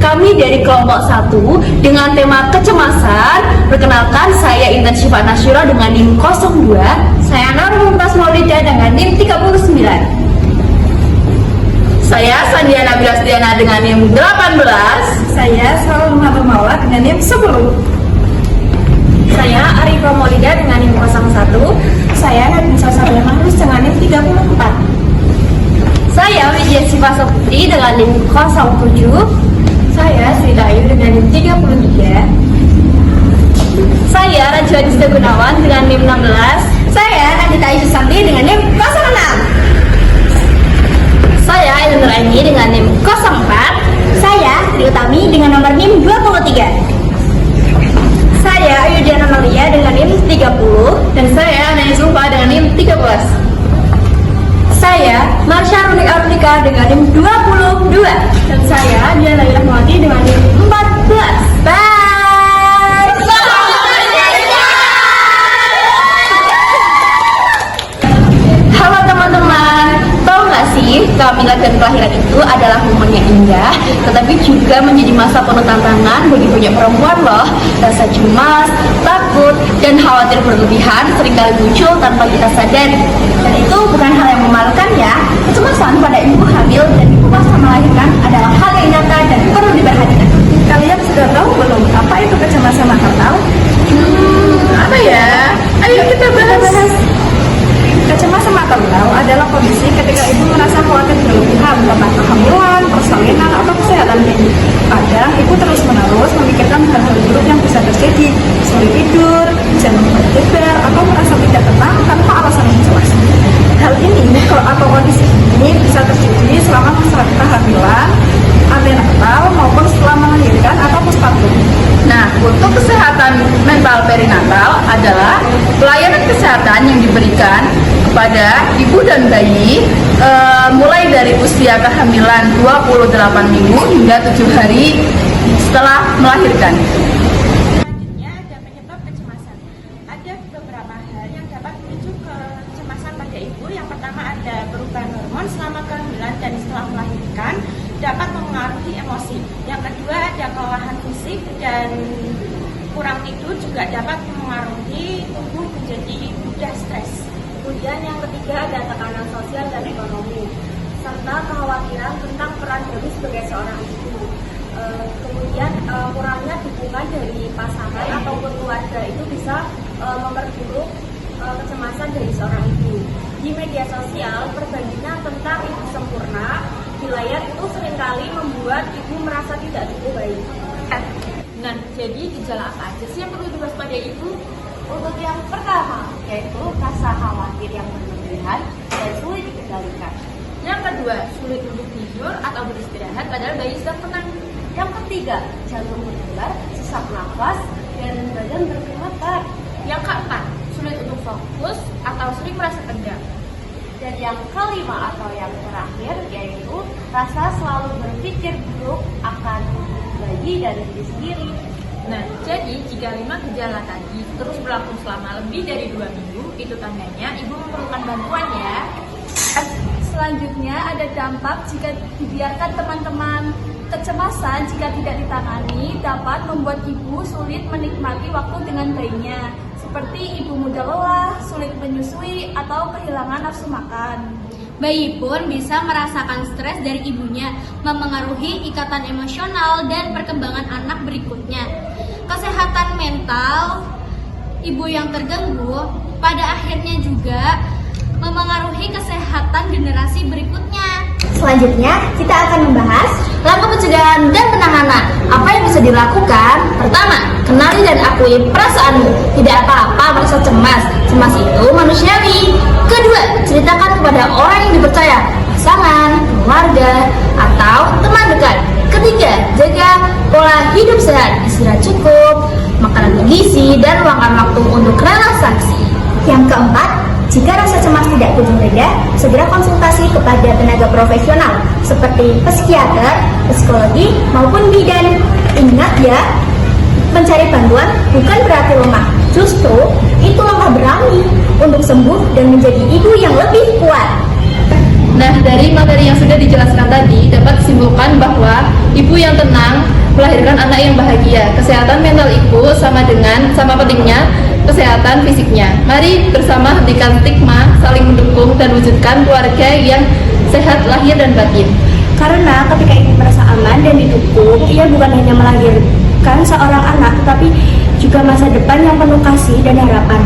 Kami dari kelompok 1 dengan tema kecemasan. Perkenalkan, saya Intan Syifa Nasyura dengan NIM 02. Saya Nur Mumtaz Maulida dengan NIM 39. Saya Sandiana Bilasdiana dengan NIM 18. Saya Salul Maula dengan NIM 10. Saya Arifah Maulida dengan NIM 01. Saya Nabisa Sabila Mahrus dengan NIM 34. Saya Widya Siva Saputri dengan NIM 07. Saya Sri Ayu dengan NIM 33. Saya Rajwa Dista Gunawan dengan NIM 16. Saya Nadita Isyusanti dengan NIM 06. Saya Ainun Nuraini dengan NIM 04. Saya Tri Utami dengan nomor NIM 23. Saya Ayu Diana Malia dengan NIM 30. Dan saya Anaya Zulfa dengan NIM 13. Saya Marsha Runik Afrika dengan NIM 22. Dan saya Diana Irahmawati dengan NIM 14. Halo teman-teman, tahu nggak sih kehamilan dan kelahiran itu adalah momen yang indah, tetapi juga menjadi masa penuh tantangan bagi banyak perempuan loh. Rasa cemas, takut, dan khawatir berlebihan seringkali muncul tanpa kita sadari. Dan itu bukan hal yang memalukan ya. Kecemasan pada ibu hamil dan ibu pasca melahirkan adalah hal yang nyata dan perlu diperhatikan. Kalian sudah tahu belum apa itu kecemasan maternal? Apa ya? Ayo kita bahas. Kecemasan maternal adalah kondisi ketika ibu merasa khawatir berlebihan tentang kehamilan, persalinan, atau kesehatan bayi. Kadang ibu terus-menerus memikirkan hal-hal buruk yang bisa terjadi, sulit tidur, jangan berdebar, atau merasa tidak tenang tanpa alasan yang jelas. Hal ini atau kondisi ini bisa terjadi selama masa kehamilan, antenatal, maupun setelah melahirkan atau postpartum. Nah, untuk kesehatan mental perinatal adalah pelayanan kesehatan yang diberikan kepada ibu dan bayi mulai dari usia kehamilan 28 minggu hingga 7 hari setelah melahirkan. Selanjutnya ada penyebab kecemasan. Ada beberapa hal yang dapat memicu kecemasan pada ibu. Yang pertama ada perubahan hormon selama kehamilan dan setelah melahirkan dapat mempengaruhi emosi. Yang kedua ada kelelahan fisik dan kurang tidur juga dapat mempengaruhi tubuh menjadi mudah stres. Kemudian yang ketiga ada tekanan sosial dan ekonomi, serta kekhawatiran tentang peran bayi sebagai seorang ibu. Kemudian kurangnya dukungan dari pasangan ataupun keluarga itu bisa memperburuk kecemasan dari seorang ibu. Di media sosial, perbandingan tentang ibu sempurna di layar itu seringkali membuat ibu merasa tidak cukup baik. Nah, jadi gejala apa aja sih yang perlu diwaspadai ibu? Untuk yang pertama, yaitu rasa khawatir yang berlebihan dan sulit dikendalikan. Yang kedua, sulit untuk tidur atau beristirahat padahal bayi sedang tenang. Yang ketiga, jantung berdebar, sesak nafas, dan badan bergemetar. Yang keempat, sulit untuk fokus atau sering merasa tegang. Dan yang kelima atau yang terakhir, yaitu rasa selalu berpikir buruk akan bayi dan diri sendiri. Nah, jadi jika 5 gejala tadi terus berlangsung selama lebih dari 2 minggu, itu tandanya ibu memerlukan bantuan ya. Selanjutnya ada dampak jika dibiarkan teman-teman. Kecemasan jika tidak ditangani dapat membuat ibu sulit menikmati waktu dengan bayinya, seperti ibu mudah lelah, sulit menyusui, atau kehilangan nafsu makan. Bayi pun bisa merasakan stres dari ibunya, memengaruhi ikatan emosional dan perkembangan anak berikutnya. Kesehatan mental ibu yang terganggu pada akhirnya juga memengaruhi kesehatan generasi berikutnya. Selanjutnya, kita akan membahas langkah pencegahan dan penanganan. Apa yang bisa dilakukan? Pertama, kenali dan akui perasaanmu. Tidak apa-apa merasa cemas. Cemas itu manusiawi. Kedua, ceritakan kepada orang yang dipercaya, pasangan, keluarga, atau teman dekat. Ketiga, jaga pola hidup sehat, istirahat cukup, makanan bergizi, dan luangkan waktu untuk relaksasi. Yang keempat, jika rasa cemas tidak kunjung reda, segera konsultasi kepada tenaga profesional seperti psikiater, psikologi, maupun bidan. Ingat ya, mencari bantuan bukan berarti lemah. Justru itu langkah berani untuk sembuh dan menjadi ibu yang lebih kuat. Nah, dari materi yang sudah dijelaskan tadi dapat disimpulkan bahwa ibu yang tenang melahirkan anak yang bahagia. Kesehatan mental ibu sama pentingnya kesehatan fisiknya. Mari bersama hentikan stigma, saling mendukung dan wujudkan keluarga yang sehat lahir dan batin. Karena ketika ibu merasa aman dan didukung, ia bukan hanya melahirkan seorang anak, tetapi juga masa depan yang penuh kasih dan harapan.